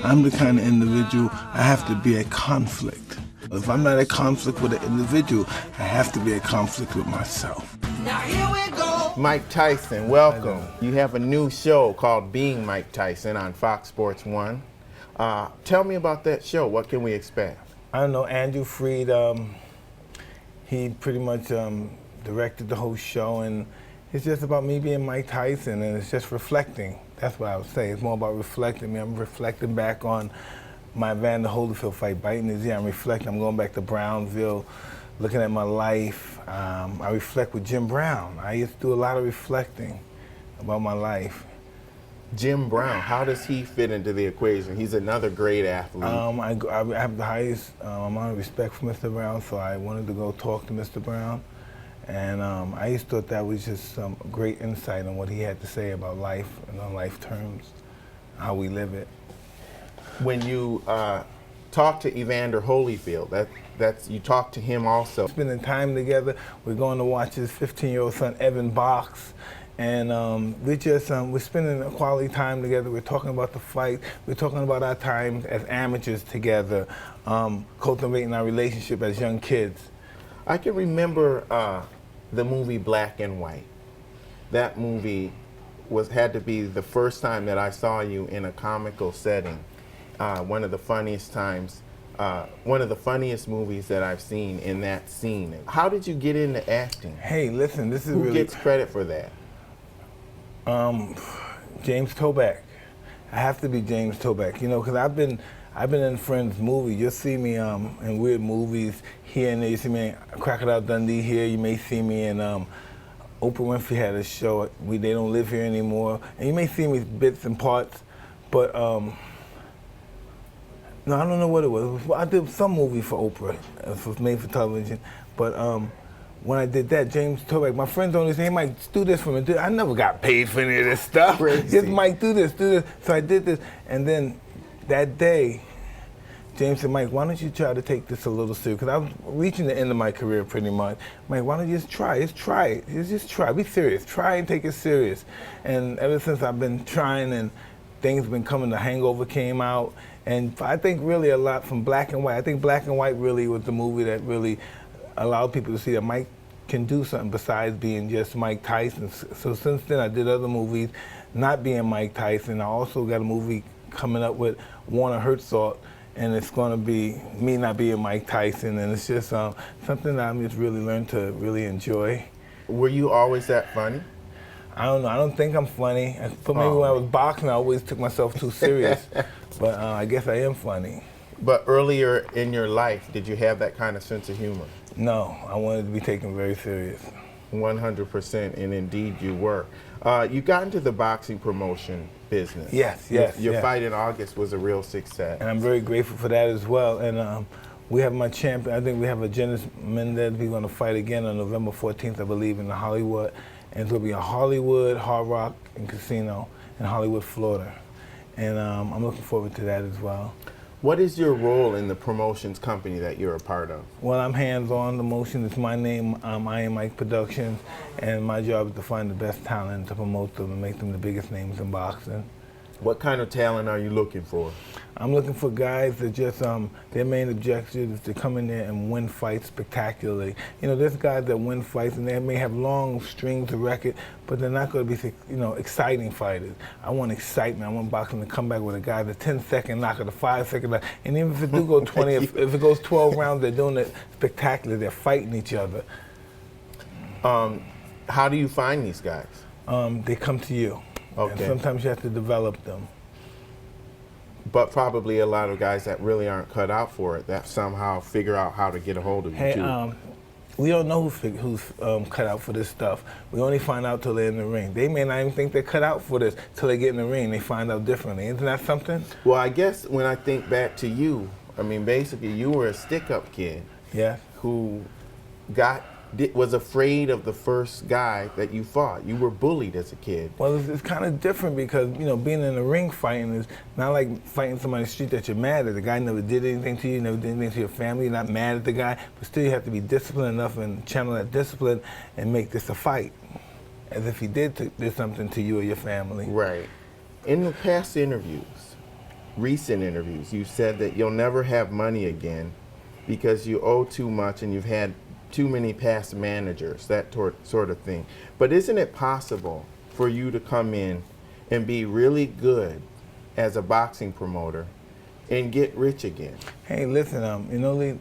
I'm the kind of individual, I have to be at conflict. If I'm not at conflict with an individual, I have to be at conflict with myself. Now here we go. Mike Tyson, welcome. You have a new show called Being Mike Tyson on Fox Sports 1. Tell me about that show. What can we expect? I don't know, Andrew Freed, he pretty much directed the whole show, and it's just about me being Mike Tyson, and it's just reflecting. That's what I would say. It's more about reflecting. I'm reflecting back on my Evander Holyfield fight, biting his ear. I'm reflecting. I'm going back to Brownsville, looking at my life. I reflect with Jim Brown. I used to do a lot of reflecting about my life. Jim Brown, how does he fit into the equation? He's another great athlete. I have the highest amount of respect for Mr. Brown, so I wanted to go talk to Mr. Brown. And I just thought that was just some great insight on what he had to say about life and on life terms, how we live it. When you talk to Evander Holyfield, you talk to him also. Spending time together, we're going to watch his 15-year-old son Evan box, and we're spending a quality time together. We're talking about the fight. We're talking about our time as amateurs together, cultivating our relationship as young kids. I can remember the movie Black and White. That movie had to be the first time that I saw you in a comical setting. One of the funniest times, one of the funniest movies that I've seen in that scene. How did you get into acting? Hey, listen, this is Who really... gets credit for that? James Toback. I have to be James Toback, you know, because I've been in Friends movies. You'll see me in weird movies here and there. You see me in Crocodile Dundee here. You may see me in Oprah Winfrey had a show. They Don't Live Here Anymore. And you may see me bits and parts, but no, I don't know what it was. I did some movie for Oprah. It was made for television, but when I did that, James Toback, my friends only say, hey, Mike, do this for me. I never got paid for any of this stuff. Crazy. Just, Mike, do this. So I did this, and then that day, James said, Mike, why don't you try to take this a little serious? Because I was reaching the end of my career pretty much. Mike, why don't you just try? Just try it. Just try. Be serious. Try and take it serious. And ever since I've been trying, and things have been coming, The Hangover came out. And I think really a lot from Black and White. I think Black and White really was the movie that really allowed people to see that Mike can do something besides being just Mike Tyson. So since then, I did other movies, not being Mike Tyson. I also got a movie coming up with Warner Herzog, and it's going to be me not being Mike Tyson, and it's just something that I've just really learned to really enjoy. Were you always that funny? I don't know. I don't think I'm funny. But maybe when I was boxing, I always took myself too serious. But I guess I am funny. But earlier in your life, did you have that kind of sense of humor? No, I wanted to be taken very serious. 100%, and indeed you were. You got into the boxing promotion business. Yes. Your fight in August was a real success. And I'm very grateful for that as well. And we have my champion. I think we have a Genis Mendez. We're going to fight again on November 14th, I believe, in Hollywood. And it's going to be a Hollywood Hard Rock and Casino in Hollywood, Florida. And I'm looking forward to that as well. What is your role in the promotions company that you're a part of? Well, I'm hands-on. The motion is my name, I Am Mike Productions, and my job is to find the best talent, to promote them and make them the biggest names in boxing. What kind of talent are you looking for? I'm looking for guys that just, their main objective is to come in there and win fights spectacularly. You know, there's guys that win fights and they may have long strings of record, but they're not going to be, you know, exciting fighters. I want excitement. I want boxing to come back with a guy, the 10-second knocker, the 5-second knocker. And even if it do go 20, if it goes 12 rounds, they're doing it spectacular. They're fighting each other. How do you find these guys? They come to you. Okay. And sometimes you have to develop them. But probably a lot of guys that really aren't cut out for it, that somehow figure out how to get a hold of you, too. We don't know who's cut out for this stuff. We only find out till they're in the ring. They may not even think they're cut out for this till they get in the ring. They find out differently. Isn't that something? Well, I guess when I think back to you, I mean, basically you were a stick-up kid. Yeah. Who was afraid of the first guy that you fought. You were bullied as a kid. Well, it's kind of different because, you know, being in the ring fighting is not like fighting somebody in the street that you're mad at. The guy never did anything to you, never did anything to your family. You're not mad at the guy, but still you have to be disciplined enough and channel that discipline and make this a fight, as if he did something to you or your family. Right. In the past interviews, recent interviews, you said that you'll never have money again because you owe too much and you've had too many past managers, that sort of thing. But isn't it possible for you to come in and be really good as a boxing promoter and get rich again? Hey, listen, you know, Lee,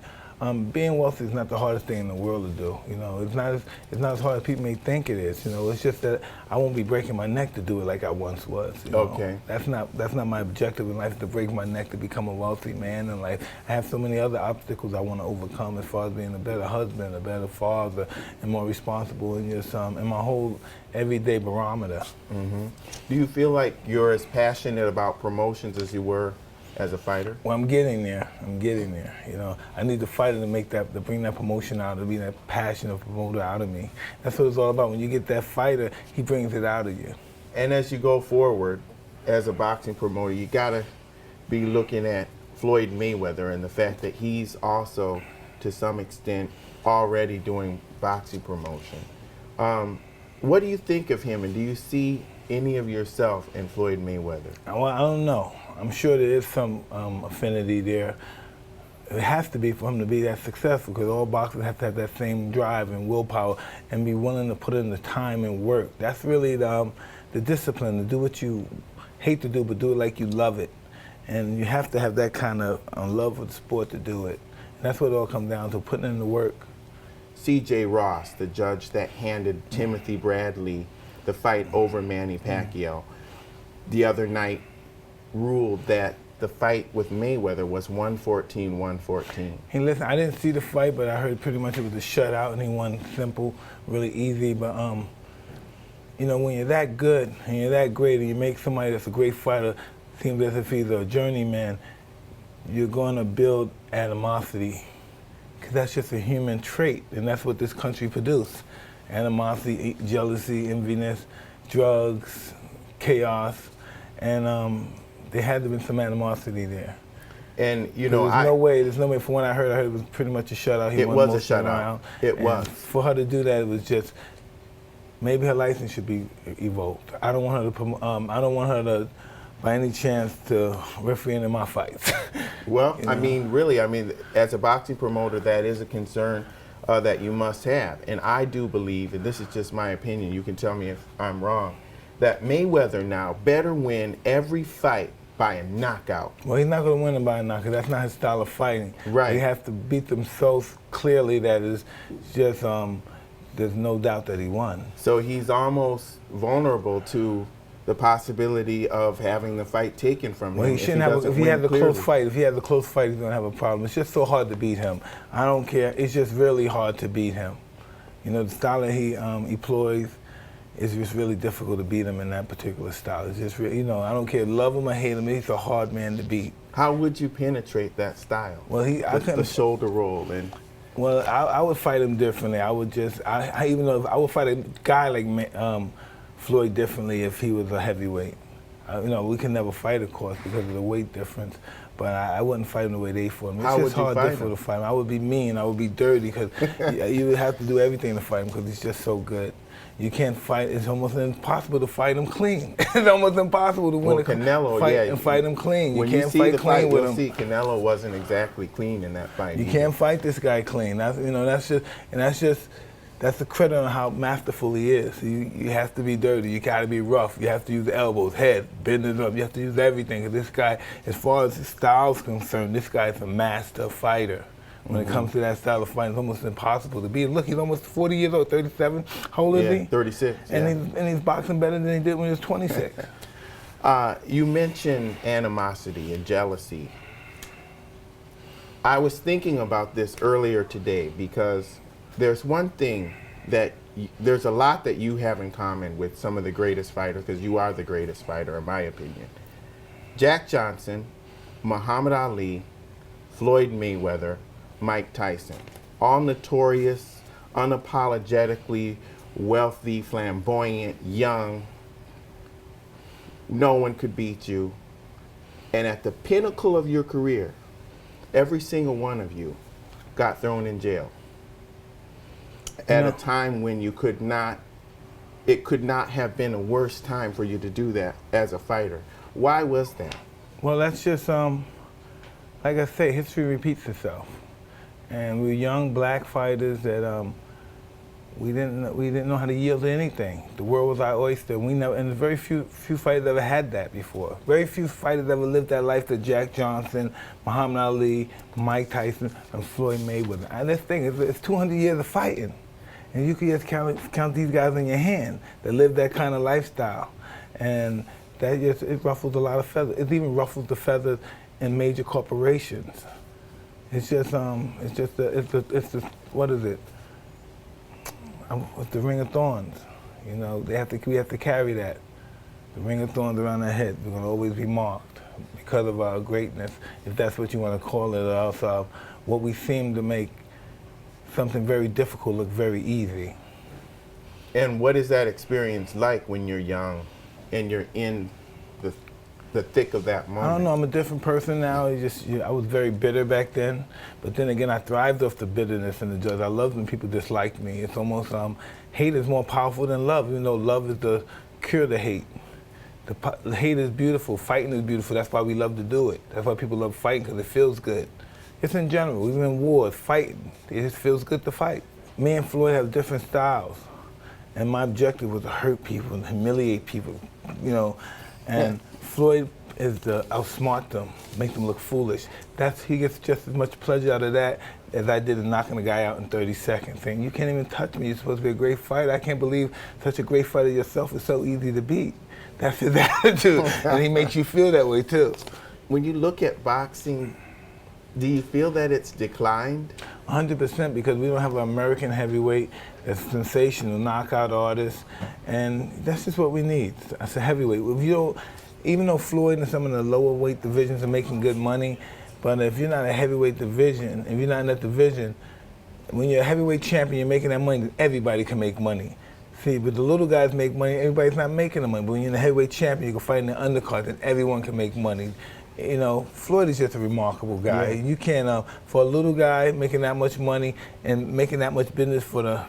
being wealthy is not the hardest thing in the world to do. You know, it's not as hard as people may think it is. You know, it's just that I won't be breaking my neck to do it like I once was. You know? Okay. That's not my objective in life, to break my neck to become a wealthy man in life. I have so many other obstacles I want to overcome as far as being a better husband, a better father, and more responsible in just in my whole everyday barometer. Mm-hmm. Do you feel like you're as passionate about promotions as you were as a fighter? Well, I'm getting there. You know, I need the fighter to bring that promotion out, to be that passion of promoter out of me. That's what it's all about. When you get that fighter, he brings it out of you. And as you go forward as a boxing promoter, you gotta be looking at Floyd Mayweather and the fact that he's also, to some extent, already doing boxing promotion. What do you think of him, and do you see any of yourself in Floyd Mayweather? Well, I don't know. I'm sure there is some affinity there. It has to be for him to be that successful, because all boxers have to have that same drive and willpower and be willing to put in the time and work. That's really the discipline, to do what you hate to do, but do it like you love it. And you have to have that kind of love for the sport to do it. And that's what it all comes down to, putting in the work. C.J. Ross, the judge that handed Timothy Bradley the fight over Manny Pacquiao, the other night ruled that the fight with Mayweather was 114-114. Hey, listen, I didn't see the fight, but I heard pretty much it was a shutout, and he won simple, really easy. But you know, when you're that good and you're that great, and you make somebody that's a great fighter seem as if he's a journeyman, you're going to build animosity, because that's just a human trait, and that's what this country produced: animosity, jealousy, enviness, drugs, chaos, and there had to have been some animosity there. And you know, there's no way. From what I heard it was pretty much a shutout. It was a shutout. It was. For her to do that, it was just, maybe her license should be revoked. I don't want her to, by any chance, to referee in Mma Fights. Well, you know? I mean, as a boxing promoter, that is a concern that you must have. And I do believe, and this is just my opinion, you can tell me if I'm wrong, that Mayweather now better win every fight by a knockout. Well, he's not going to win it by a knockout. That's not his style of fighting. Right. He has to beat them so clearly that it's just, there's no doubt that he won. So he's almost vulnerable to the possibility of having the fight taken from him. Well, he shouldn't have. If he has a close fight, he's going to have a problem. It's just so hard to beat him. I don't care. It's just really hard to beat him. You know, the style that he employs, it's just really difficult to beat him in that particular style. It's just really, you know, I don't care, love him or hate him, he's a hard man to beat. How would you penetrate that style? Well, the shoulder roll and. Well, I would fight him differently. I would just, I even though I would fight a guy like Floyd differently if he was a heavyweight. You know, we can never fight, of course, because of the weight difference. But I wouldn't fight him the way they fought him. It's just hard, difficult to fight him. I would be mean. I would be dirty, because you would have to do everything to fight him, because he's just so good. You can't fight. It's almost impossible to fight him clean. It's almost impossible to win Canelo, fight and fight him clean. When you can't see fight the clean fight, with you'll him. see Canelo wasn't exactly clean in that fight. You can't fight this guy clean. That's, you know, that's the credit on how masterful he is. You have to be dirty. You got to be rough. You have to use the elbows, head, bend it up. You have to use everything. 'Cause this guy, as far as his style's concerned, this guy's a master fighter. When it comes to that style of fighting, it's almost impossible to beat. Look, he's almost 40 years old, 37. How old is he? 36. And he's boxing better than he did when he was 26. You mentioned animosity and jealousy. I was thinking about this earlier today, because there's one thing that there's a lot that you have in common with some of the greatest fighters, because you are the greatest fighter, in my opinion. Jack Johnson, Muhammad Ali, Floyd Mayweather, Mike Tyson, all notorious, unapologetically wealthy, flamboyant, young. No one could beat you. And at the pinnacle of your career, every single one of you got thrown in jail at a time when it could not have been a worse time for you to do that as a fighter. Why was that? Well, that's just like I say, history repeats itself, and we were young black fighters that we didn't know how to yield to anything. The world was our oyster. We never, and very few fighters ever had that before. Very few fighters ever lived that life that Jack Johnson, Muhammad Ali, Mike Tyson, and Floyd Mayweather. And this thing is, it's 200 years of fighting, and you can just count these guys on your hand that live that kind of lifestyle, and that just it ruffles a lot of feathers. It even ruffles the feathers in major corporations. It's just what is it? It's the Ring of Thorns. You know, we have to carry that. The Ring of Thorns around our head. We're gonna always be marked because of our greatness, if that's what you want to call it, or else what we seem to make something very difficult look very easy. And what is that experience like when you're young and you're in the thick of that moment? I don't know, I'm a different person now. I was very bitter back then, but then again, I thrived off the bitterness and the judge. I love when people dislike me. It's almost, hate is more powerful than love, even though love is the cure to hate. The hate is beautiful, fighting is beautiful, that's why we love to do it. That's why people love fighting, because it feels good. It's in general, even in wars, fighting, it just feels good to fight. Me and Floyd have different styles, and my objective was to hurt people and humiliate people, you know, and Floyd is to outsmart them, make them look foolish. He gets just as much pleasure out of that as I did in knocking a guy out in 30 seconds, saying, you can't even touch me, you're supposed to be a great fighter. I can't believe such a great fighter yourself is so easy to beat. That's his attitude, and he makes you feel that way too. When you look at boxing, do you feel that it's declined? 100%, because we don't have an American heavyweight that's sensational, knockout artist, and that's just what we need. That's a heavyweight. If you don't, even though Floyd and some of the lower weight divisions are making good money, but if you're not a heavyweight division, if you're not in that division, when you're a heavyweight champion, you're making that money, then everybody can make money. See, but the little guys make money, everybody's not making the money. But when you're in a heavyweight champion, you can fight in the undercard, and everyone can make money. You know, Floyd is just a remarkable guy. Yeah. You can't, for a little guy making that much money and making that much business for the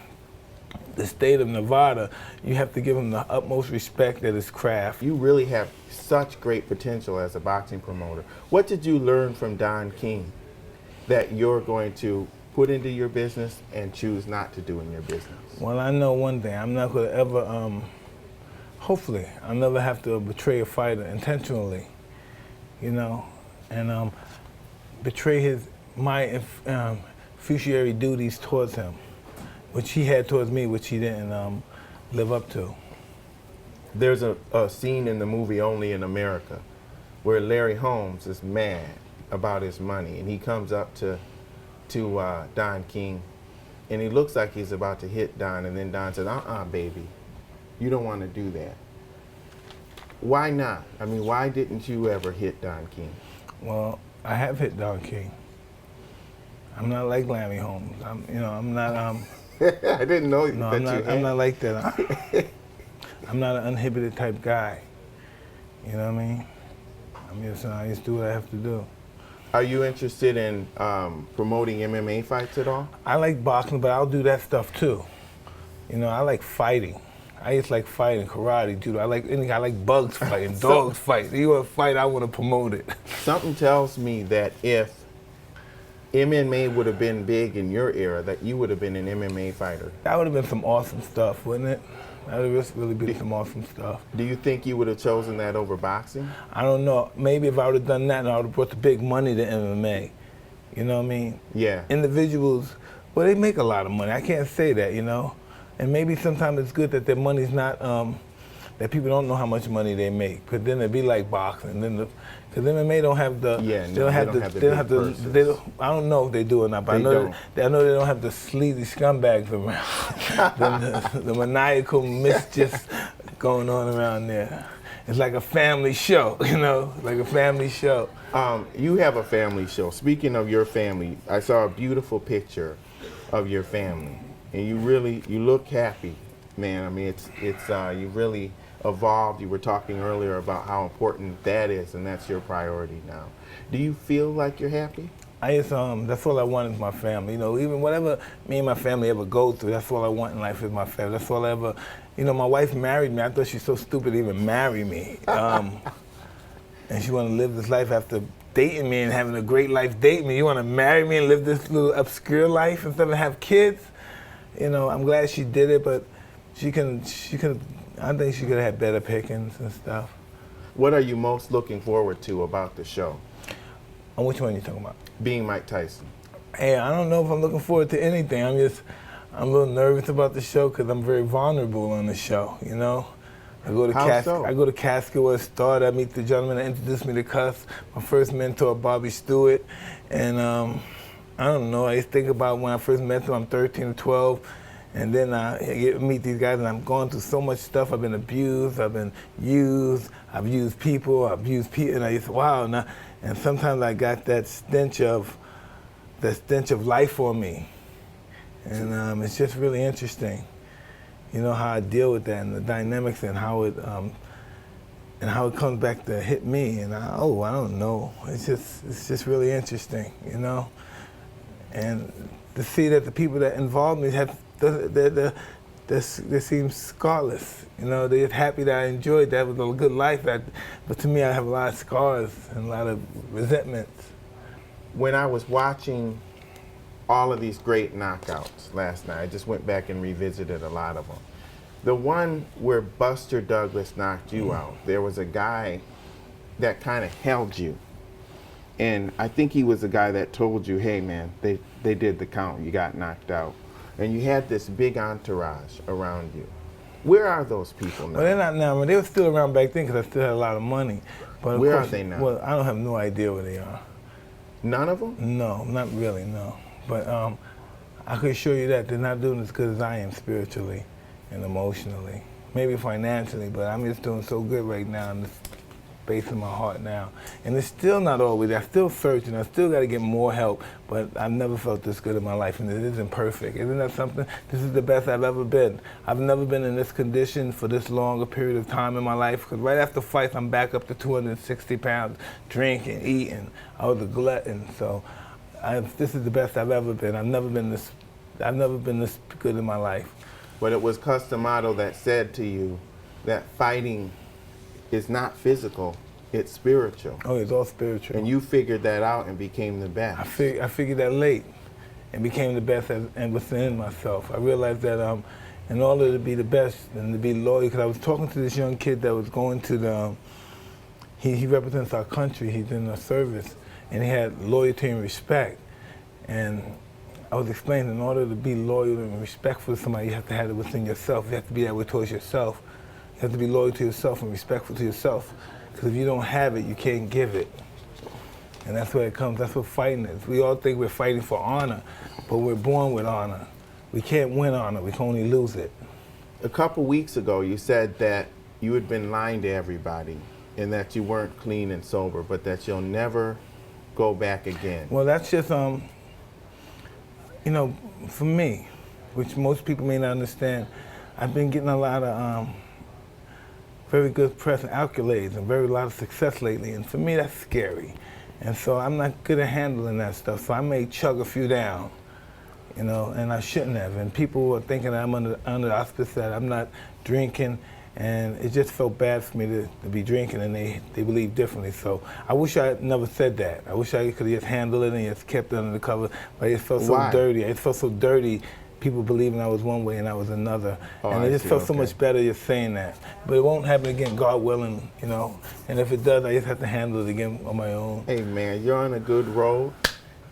state of Nevada, you have to give him the utmost respect at his craft. You really have such great potential as a boxing promoter. What did you learn from Don King that you're going to put into your business and choose not to do in your business? Well, I know one thing. I'm not going to ever, hopefully, I'll never have to betray a fighter intentionally, you know, and betray my fiduciary duties towards him, which he had towards me, which he didn't live up to. There's a scene in the movie Only in America where Larry Holmes is mad about his money, and he comes up to Don King, and he looks like he's about to hit Don, and then Don says, baby, you don't want to do that. Why not? I mean, why didn't you ever hit Don King? Well, I have hit Don King. I'm not like Larry Holmes. I'm not. I didn't know No, that you had. I'm not like that. I'm not an uninhibited type guy. You know what I mean? I just do what I have to do. Are you interested in promoting MMA fights at all? I like boxing, but I'll do that stuff too. You know, I like fighting. I just like fighting, karate, judo. I like bugs fighting, dogs fight. You want to fight, I want to promote it. Something tells me that if MMA would have been big in your era, that you would have been an MMA fighter. That would have been some awesome stuff, wouldn't it? That would have really been some awesome stuff. Do you think you would have chosen that over boxing? I don't know. Maybe if I would have done that, I would have brought the big money to MMA. You know what I mean? Yeah. Individuals, well, they make a lot of money. I can't say that, you know? And maybe sometimes it's good that their money's not, that people don't know how much money they make. But then it'd be like boxing. Because MMA don't have the, I don't know if they do or not, but I know they don't have the sleazy scumbags around. the maniacal mischief going on around there. It's like a family show, you know, like a family show. You have a family show. Speaking of your family, I saw a beautiful picture of your family, and you look happy, man. I mean, it's you really evolved. You were talking earlier about how important that is, and that's your priority now. Do you feel like you're happy? That's all I want is my family. You know, even whatever me and my family ever go through, that's all I want in life is my family. That's all I ever, you know, my wife married me. I thought she's so stupid to even marry me. and she want to live this life after dating me and having a great life dating me. You want to marry me and live this little obscure life instead of have kids? You know, I'm glad she did it, but she could, I think she could have had better pickings and stuff. What are you most looking forward to about the show? On which one are you talking about? Being Mike Tyson. Hey, I don't know if I'm looking forward to anything. I'm a little nervous about the show because I'm very vulnerable on the show, you know? I go to Casket where it started. I meet the gentleman that introduced me to Cuss, my first mentor, Bobby Stewart. And I don't know, I just think about when I first met him, I'm 13 or 12. And then I meet these guys and I'm going through so much stuff. I've been abused, I've been used, I've used people, and I just, wow. And sometimes I got that stench of life on me. And it's just really interesting. You know, how I deal with that and the dynamics and how it comes back to hit me. And I don't know. It's just really interesting, you know. And to see that the people that involved me they seem scarless. You know, they're happy that I enjoyed that. It was a good life. But to me, I have a lot of scars and a lot of resentments. When I was watching all of these great knockouts last night, I just went back and revisited a lot of them. The one where Buster Douglas knocked you out, there was a guy that kind of held you. And I think he was the guy that told you, hey man, they did the count, you got knocked out. And you had this big entourage around you. Where are those people now? Well, they're not now, but they were still around back then because I still had a lot of money. But where are they now? Well, I don't have no idea where they are. None of them? No, not really, no. But I could assure you that they're not doing as good as I am spiritually and emotionally. Maybe financially, but I'm just doing so good right now in the space of my heart now. And it's still not always, I'm still searching, I still got to get more help, but I've never felt this good in my life, and it isn't perfect. Isn't that something? This is the best I've ever been. I've never been in this condition for this long a period of time in my life, because right after fights, I'm back up to 260 pounds, drinking, eating. I was a glutton, so this is the best I've ever been. I've never been this good in my life. But it was Cus D'Amato that said to you that fighting is not physical, it's spiritual. Oh, it's all spiritual. And you figured that out and became the best. I figured that late and became the best and within myself. I realized that in order to be the best and to be loyal, because I was talking to this young kid that was going to he represents our country, he's in the service, and he had loyalty and respect. And I was explaining, in order to be loyal and respectful to somebody, you have to have it within yourself. You have to be that way towards yourself. You have to be loyal to yourself and respectful to yourself. Because if you don't have it, you can't give it. And that's where it comes. That's what fighting is. We all think we're fighting for honor, but we're born with honor. We can't win honor. We can only lose it. A couple weeks ago, you said that you had been lying to everybody and that you weren't clean and sober, but that you'll never go back again. Well, that's just, you know, for me, which most people may not understand, I've been getting a lot of very good press and accolades and a lot of success lately, and for me that's scary. And so I'm not good at handling that stuff, so I may chug a few down, you know, and I shouldn't have. And people are thinking that I'm under the auspice that I'm not drinking, and it just felt bad for me to be drinking, and they believe differently. So I wish I had never said that. I wish I could have just handled it and just kept it under the cover, but it felt so dirty. It felt so dirty, people believing I was one way and I was another. And it just felt so much better just saying that. But it won't happen again, God willing, you know. And if it does, I just have to handle it again on my own. Hey man, you're on a good road.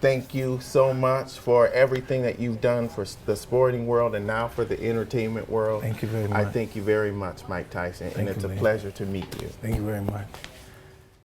Thank you so much for everything that you've done for the sporting world and now for the entertainment world. Thank you very much. I thank you very much, Mike Tyson, and it's a pleasure to meet you. Thank you very much.